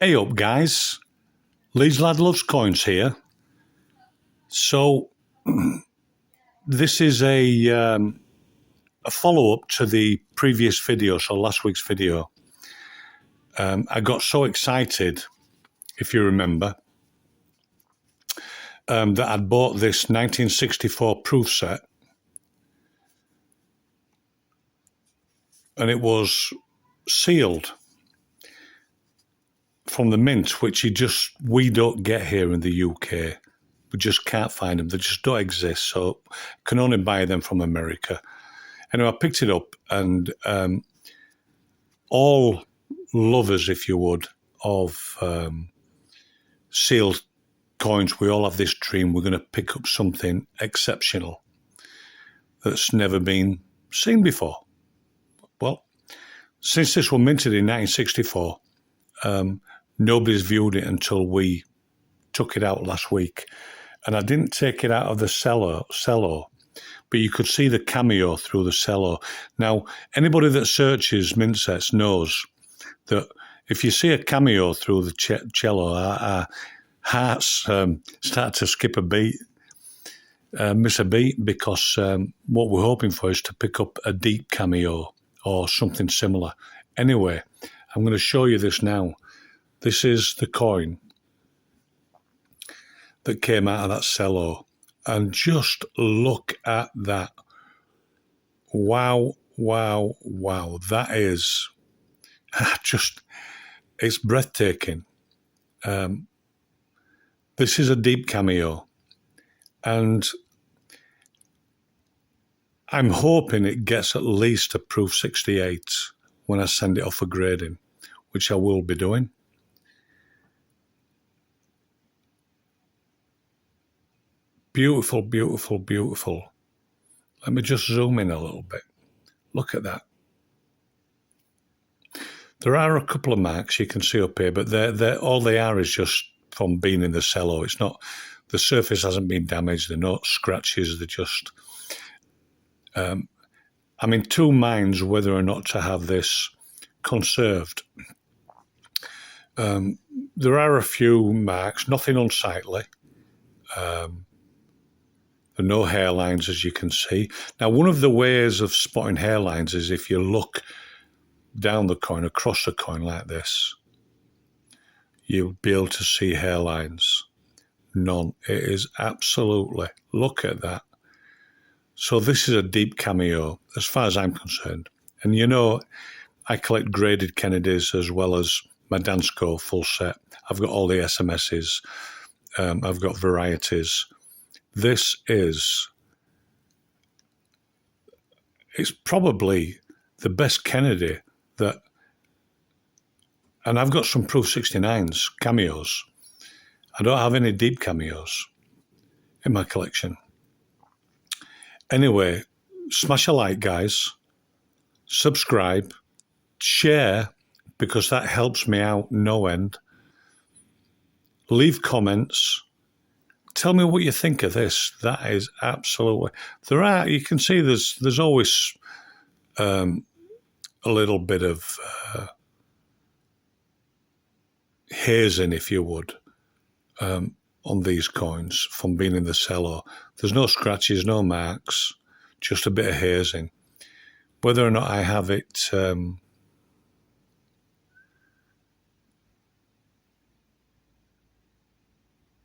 Hey up, guys. Leeds Lad Loves Coins here. So, this is a follow-up to the previous video, so last week's video. I got so excited, if you remember, that I'd bought this 1964 proof set. And it was sealed from the mint, which we don't get here in the UK. We just can't find them. They just don't exist. So can only buy them from America. Anyway, I picked it up, and all lovers, if you would, of sealed coins, we all have this dream. We're going to pick up something exceptional that's never been seen before. Well, since this was minted in 1964, nobody's viewed it until we took it out last week. And I didn't take it out of the cello, but you could see the cameo through the cello. Now, anybody that searches mint sets knows that if you see a cameo through the cello, our hearts start to skip a beat, miss a beat, because what we're hoping for is to pick up a deep cameo or something similar. Anyway, I'm going to show you this now. This is the coin that came out of that cello. And just look at that. Wow, wow, wow. That is it's breathtaking. This is a deep cameo. And I'm hoping it gets at least a Proof 68 when I send it off for grading, which I will be doing. Beautiful, beautiful, beautiful. Let me just zoom in a little bit. Look at that. There are a couple of marks you can see up here, but they're all they are is just from being in the cello. It's not, the surface hasn't been damaged. They're not scratches. They're just, I'm in two minds whether or not to have this conserved. There are a few marks, nothing unsightly. There are no hairlines, as you can see. Now, one of the ways of spotting hairlines is if you look down the coin, across the coin like this, you'll be able to see hairlines. None. It is absolutely, look at that. So this is a deep cameo, as far as I'm concerned. And you know, I collect graded Kennedys as well as my Dansko full set. I've got all the SMSs. I've got varieties. This is, it's probably the best Kennedy that, and I've got some Proof 69s, cameos. I don't have any deep cameos in my collection. Anyway, smash a like, guys. Subscribe, share, because that helps me out no end. Leave comments. Tell me what you think of this. That is absolutely... you can see there's always a little bit of hazing, if you would, on these coins from being in the cello. There's no scratches, no marks, just a bit of hazing. Whether or not I have it...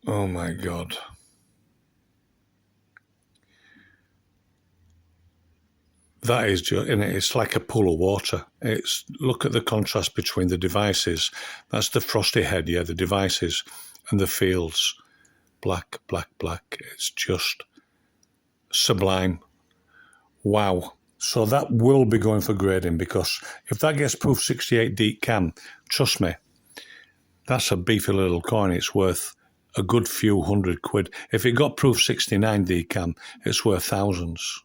oh my God. That is just, and it's like a pool of water. Look at the contrast between the devices. That's the frosty head, yeah, the devices, and the fields. Black, black, black. It's just sublime. Wow. So that will be going for grading, because if that gets Proof 68 deep cam, trust me, that's a beefy little coin. It's worth a good few £100. If it got Proof 69 decam, it's worth thousands.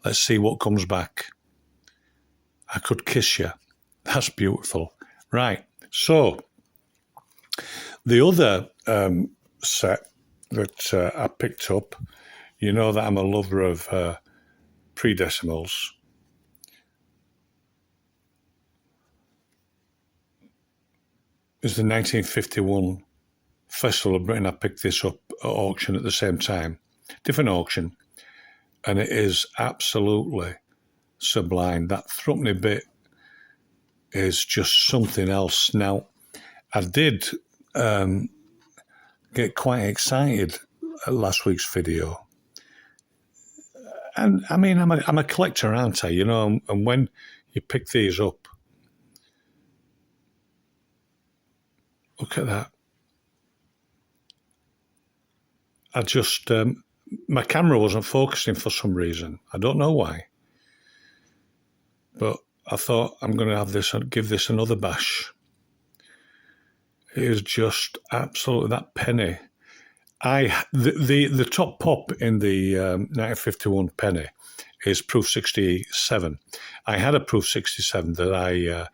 Let's see what comes back. I could kiss you. That's beautiful. Right. So the other set that I picked up, you know that I'm a lover of pre-decimals. is the 1951 Festival of Britain. I picked this up at auction at the same time, different auction, and it is absolutely sublime. That threepenny bit is just something else. Now, I did get quite excited at last week's video. And I mean, I'm a collector, aren't I? You know, and when you pick these up, look at that. I just, my camera wasn't focusing for some reason. I don't know why. But I thought I'm going to have this, give this another bash. It is just absolutely that penny. The top pop in the 1951 penny is Proof 67. I had a Proof 67 that I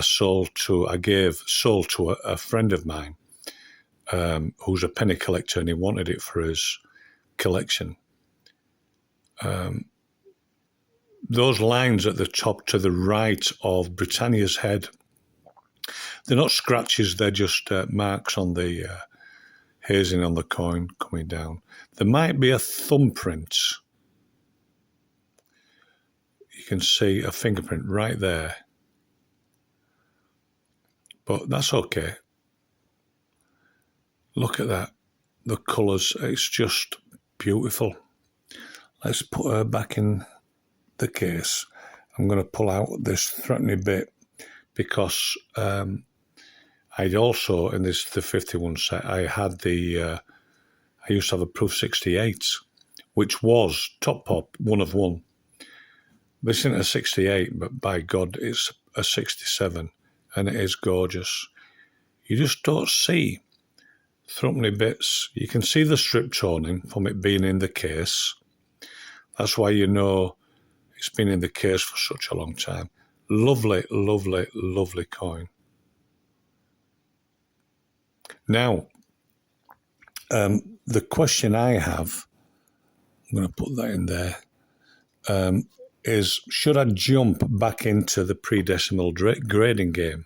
sold to a friend of mine who's a penny collector, and he wanted it for his collection. Those lines at the top to the right of Britannia's head, they're not scratches, they're just marks on the hazing on the coin coming down. There might be a thumbprint. You can see a fingerprint right there. But that's okay. Look at that. The colours, it's just beautiful. Let's put her back in the case. I'm going to pull out this threepenny bit because I'd also, in the 51 set, I used to have a Proof 68, which was top pop, one of one. This isn't a 68, but by God, it's a 67, and it is gorgeous. You just don't see threepenny bits. You can see the strip toning from it being in the case. That's why you know it's been in the case for such a long time. Lovely, lovely, lovely coin. Now, the question I have, I'm going to put that in there, is should I jump back into the pre-decimal grading game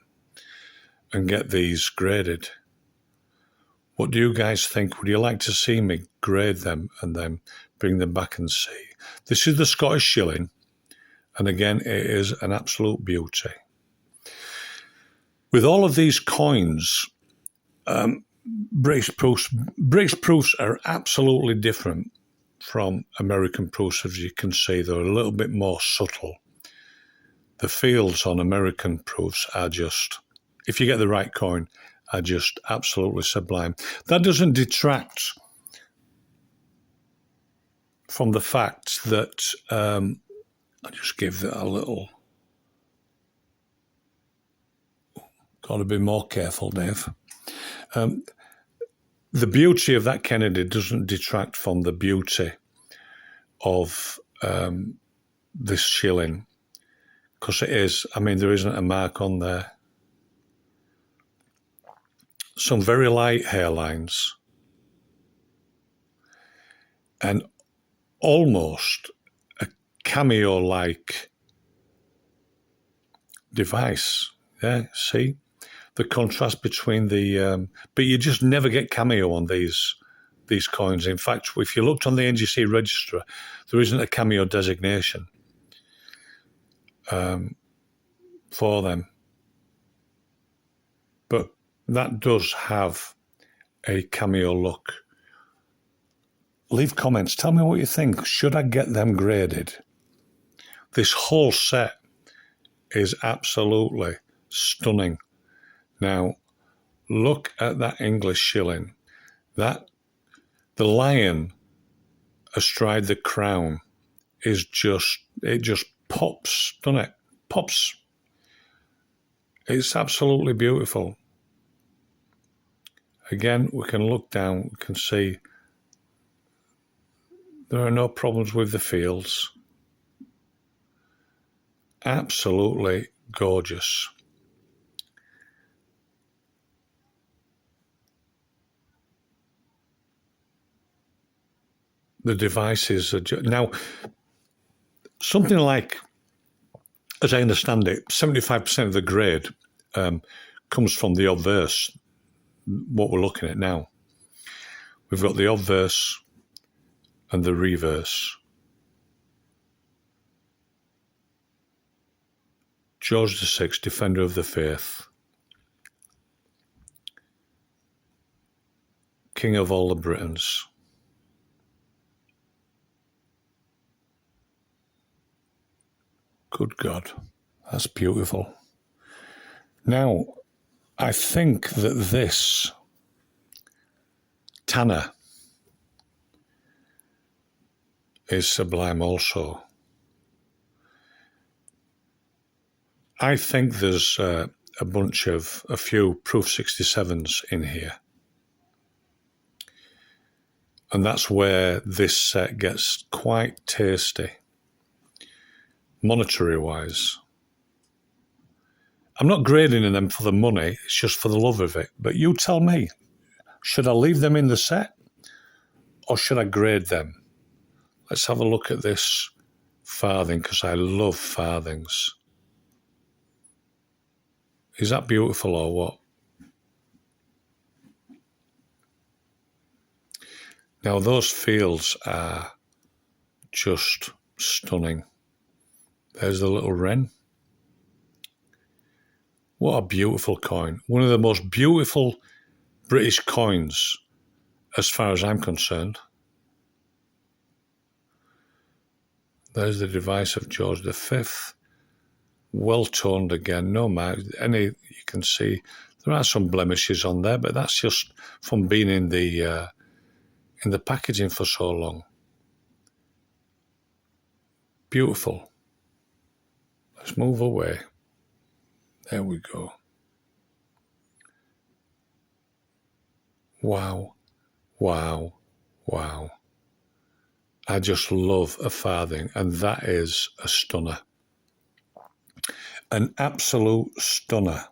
and get these graded? What do you guys think? Would you like to see me grade them and then bring them back and see? This is the Scottish shilling, and again, it is an absolute beauty. With all of these coins, British proofs are absolutely different from American proofs. As you can see, they're a little bit more subtle. The fields on American proofs are just, if you get the right coin, are just absolutely sublime. That doesn't detract from the fact that I just give that a little. Got to be more careful, Dave. The beauty of that Kennedy doesn't detract from the beauty of this shilling, because it is, I mean, there isn't a mark on there. Some very light hairlines and almost a cameo-like device. Yeah, see? The contrast between the... but you just never get cameo on these coins. In fact, if you looked on the NGC register, there isn't a cameo designation for them. But that does have a cameo look. Leave comments. Tell me what you think. Should I get them graded? This whole set is absolutely stunning. Now, look at that English shilling. The lion astride the crown is just, it just pops, doesn't it? Pops. It's absolutely beautiful. Again, we can look down, we can see there are no problems with the fields. Absolutely gorgeous. The devices are now something like, as I understand it, 75% of the grade comes from the obverse, what we're looking at now. We've got the obverse and the reverse. George VI, Defender of the Faith. King of all the Britons. Good God, that's beautiful. Now, I think that this Tanner is sublime also. I think there's a few Proof 67s in here. And that's where this set gets quite tasty, monetary-wise. I'm not grading them for the money, it's just for the love of it. But you tell me, should I leave them in the set or should I grade them? Let's have a look at this farthing, because I love farthings. Is that beautiful or what? Now those fields are just stunning. There's the little wren. What a beautiful coin. One of the most beautiful British coins as far as I'm concerned. There's the device of George V. Well toned again, no marks. You can see there are some blemishes on there, but that's just from being in the packaging for so long. Beautiful. Let's move away. There we go. Wow, wow, wow. I just love a farthing, and that is a stunner. An absolute stunner.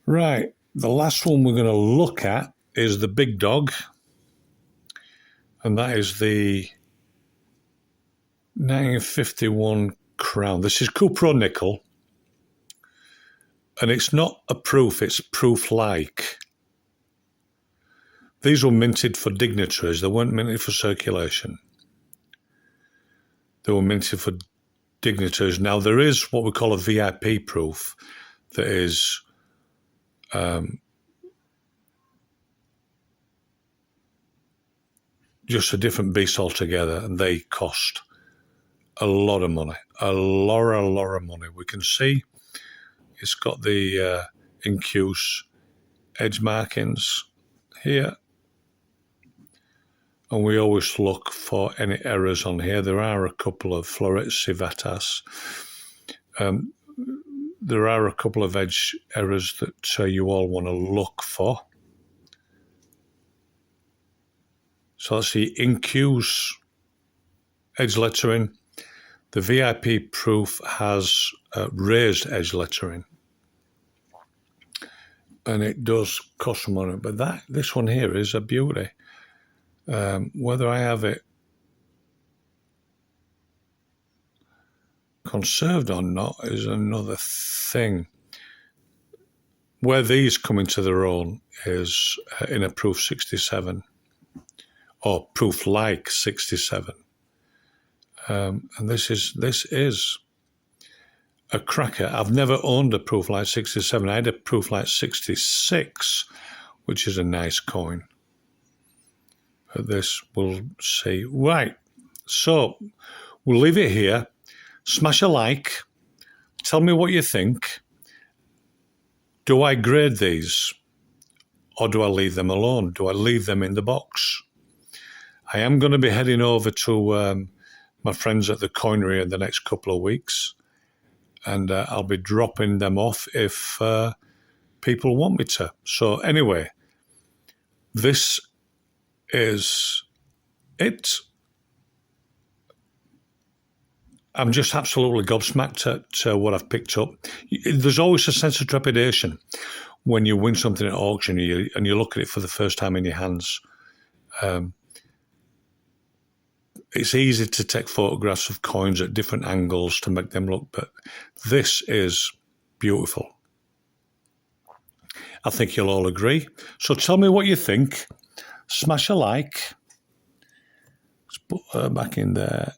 Right, the last one we're going to look at is the big dog, and that is the 1951 crown. This is Cupro nickel, and it's not a proof, it's proof-like. These were minted for dignitaries, they weren't minted for circulation. They were minted for dignitaries. Now, there is what we call a VIP proof that is just a different beast altogether, and they cost a lot of money, a lot of money. We can see it's got the incuse edge markings here, and we always look for any errors on here. There are a couple of florets civatas. There are a couple of edge errors that you all want to look for. So that's the incuse edge lettering. The VIP proof has raised edge lettering, and it does cost some money. But this one here is a beauty. Whether I have it conserved or not is another thing. Where these come into their own is in a Proof 67 or Proof like 67. And this is a cracker. I've never owned a Proof like 67. I had a Proof like 66, which is a nice coin. But this we'll see. Right, so we'll leave it here. Smash a like. Tell me what you think. Do I grade these, or do I leave them alone? Do I leave them in the box? I am going to be heading over to my friends at the coinery in the next couple of weeks, and I'll be dropping them off if people want me to. So anyway, this is it. I'm just absolutely gobsmacked at what I've picked up. There's always a sense of trepidation when you win something at auction and you look at it for the first time in your hands. It's easy to take photographs of coins at different angles to make them look, but this is beautiful. I think you'll all agree. So tell me what you think. Smash a like. Let's put her back in there.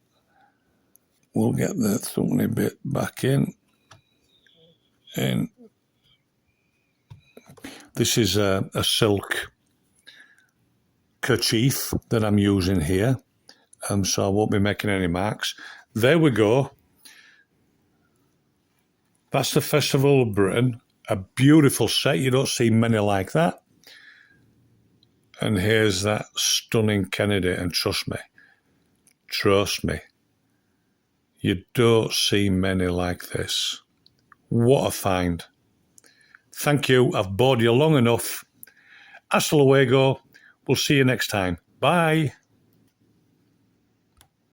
We'll get the thumbnail bit back in. And this is a silk kerchief that I'm using here. So I won't be making any marks. There we go. That's the Festival of Britain. A beautiful set. You don't see many like that. And here's that stunning Kennedy. And trust me, you don't see many like this. What a find. Thank you. I've bored you long enough. Hasta luego. We'll see you next time. Bye.